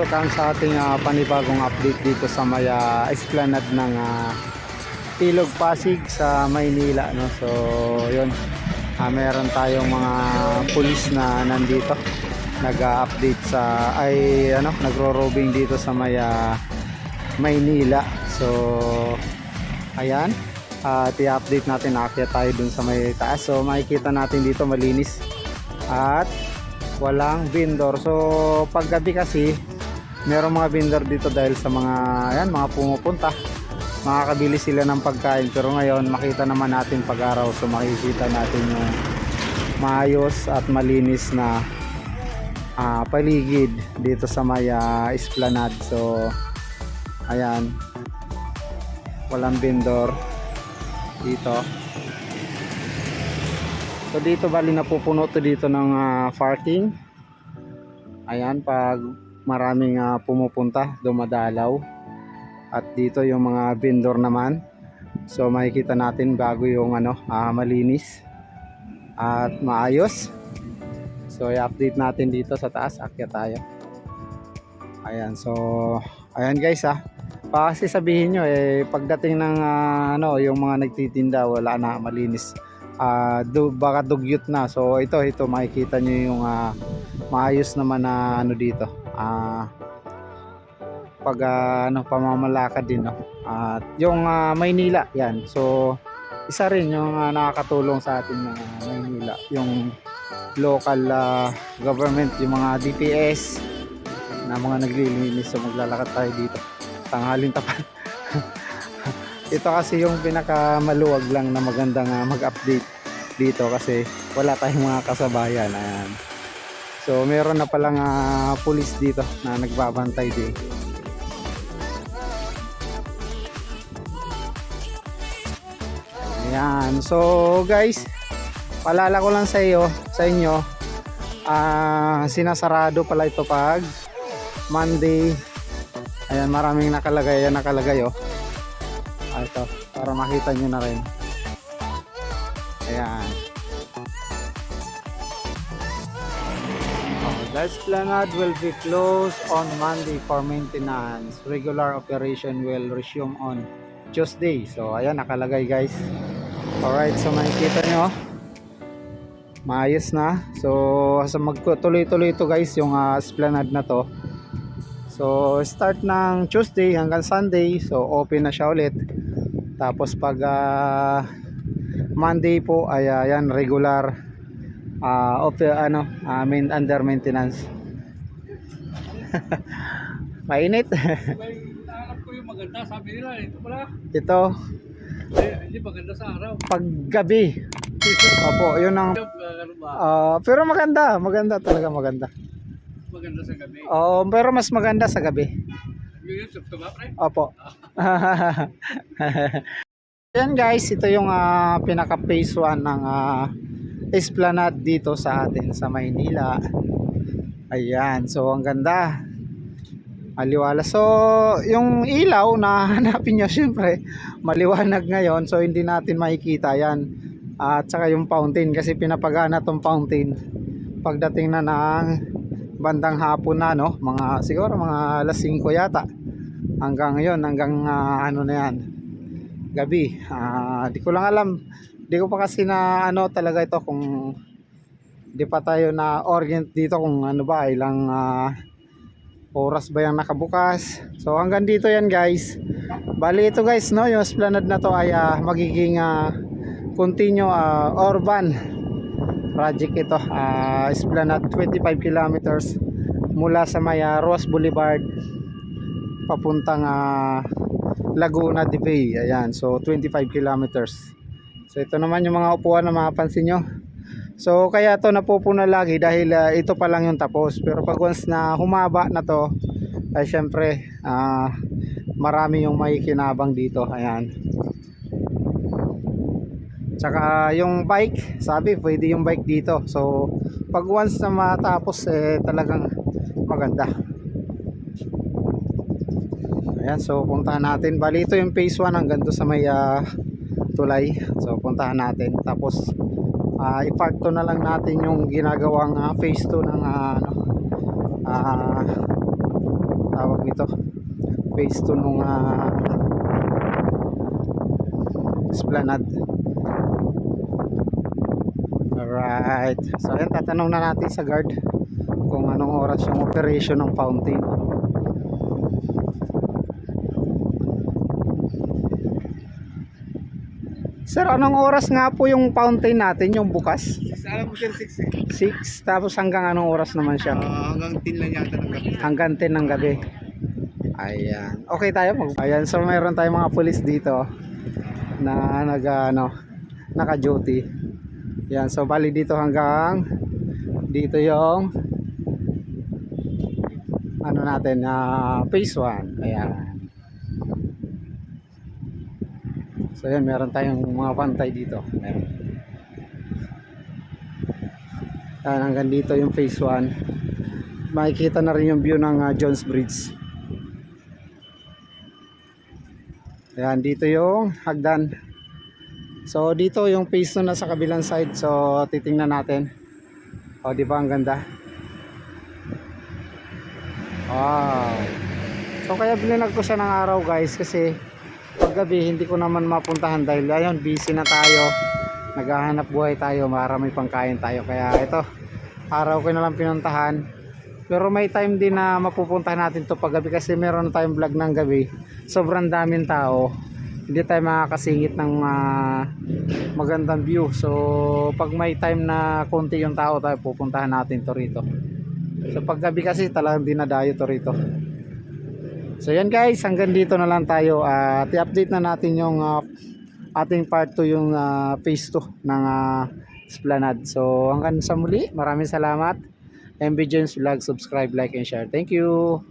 welcome sa ating panibagong update dito sa may esplanade ng Ilog Pasig sa Maynila, no? So yun, meron tayong mga pulis na nandito nag-update sa nagro-robing dito sa may Maynila. So ayan, i-update natin, aakyat tayo dun sa may taas. So makikita natin dito malinis at walang vendor. So paggabi kasi merong mga vendor dito dahil sa mga pumupunta, makakabili sila ng pagkain. Pero ngayon makita naman natin pag-araw, so makikita natin yung maayos at malinis na paligid dito sa may esplanade. So ayan, walang vendor dito. So dito bali napupuno to dito ng parking. Ayan, pag maraming pumupunta, dumadalaw. At dito yung mga vendor naman. So makikita natin bago yung malinis at maayos. So i-update natin dito sa taas, akyat tayo. Ayan, so ayan guys, kasi sabihin nyo pagdating ng yung mga nagtitinda wala na, malinis. Baka dugyot na. So ito makikita nyo yung maayos naman na dito, pag pamamalakad din, no? At yung Maynila yan, so isa rin yung nakakatulong sa ating mga Maynila, yung local government, yung mga DPS na mga naglilinis. So maglalakad tayo dito, tanghaling tapat. Ito kasi yung pinakamaluwag lang na magandang mag-update dito kasi wala tayong mga kasabayan. Ayan. So meron na palang pulis dito na nagbabantay din. Ayan. So guys, paalala ko lang sa inyo, sinasarado pala ito pag Monday. Ayan, maraming nakalagay oh. Ito, para makita nyo na rin. Ayan. The esplanade will be closed on Monday for maintenance. Regular operation will resume on Tuesday. So ayan, nakalagay guys. Alright, so makikita nyo, maayos na. So magtuloy-tuloy ito guys, yung esplanade na to. So start ng Tuesday hanggang Sunday, so open na siya ulit. Tapos pag Monday po ay ayan, regular under maintenance. Mainit. Hanap ko yung maganda, sabi nila ito pala. Ito Hindi maganda sa araw. paggabi. Opo, yun ang pero maganda talaga, maganda. Maganda sa gabi. Oo, pero mas maganda sa gabi. Yun, ba, pre? Opo. Ayan guys, ito yung pinaka phase 1 ng esplanade dito sa atin sa Maynila. Ayan, so ang ganda, maliwala. So yung ilaw na hanapin nyo, syempre maliwanag ngayon, so hindi natin makikita yan. At saka yung fountain, kasi pinapagana tong fountain pagdating na ng bandang hapon na, no? Siguro mga alas 5 yata. Hanggang ngayon, hanggang na yan, gabi. Di ko lang alam. Di ko pa kasi na talaga ito, kung di pa tayo na orient dito kung ilang oras ba yung nakabukas. So hanggang dito yan guys. Bali ito guys, no, yung esplanade na to ay magiging continue urban project ito. Esplanade 25 kilometers mula sa may Ross Boulevard papuntang Laguna de Bay. Ayan, so 25 kilometers. So ito naman yung mga upuan na mapapansin nyo. So kaya to napupuna lagi dahil ito pa lang yung tapos. Pero pag once na humaba na to, ay syempre marami yung may kinabang dito. Ayan. Tsaka yung bike, sabi pwede yung bike dito. So pag once na matapos, talagang maganda. Ayan, so puntahan natin. Bali ito yung phase 1 hanggang doon sa may tulay. So puntahan natin. Tapos i-part 2 na lang natin yung ginagawang phase 2 ng dito. Phase 2 nung Esplanade. Alright. So ayan, tatanong na natin sa guard kung anong oras yung operation ng fountain. Sir, anong oras nga po yung fountain natin, yung bukas? Alam ko sir 6 6, tapos hanggang anong oras naman siya? hanggang 10 lang yata ng gabi. Hanggang 10 ng gabi. Ayan. Okay tayo. Ayan, so mayroon tayong mga pulis dito na naka-duty. Ayan, so bali dito hanggang dito yung ano natin, phase 1. Ayan. So ayan, meron tayong mga pantay dito. Ayan. Ayan, hanggang dito yung phase 1. Makikita na rin yung view ng Jones Bridge. Ayan, dito yung hagdan. So dito yung phase 2 na sa kabilang side. So titingnan natin. O, di ba ang ganda? Wow. So kaya binunag ko siya ng araw guys, kasi paggabi hindi ko naman mapuntahan dahil ayun, busy na tayo. Naghahanap buhay tayo, marami pangkain tayo. Kaya ito, araw ko na lang pinuntahan. Pero may time din na mapupuntahan natin to paggabi kasi meron tayong vlog ng gabi. Sobrang daming tao. Hindi tayo makakasingit ng magandang view. So pag may time na konti yung tao, tayo pupuntahan natin to rito. So paggabi kasi talagang dinadayo to rito. So yan guys, hanggang dito na lang tayo. At i-update na natin yung ating part 2, yung phase 2 ng Esplanade. So hanggang sa muli, maraming salamat. MB James Vlog, subscribe, like and share. Thank you.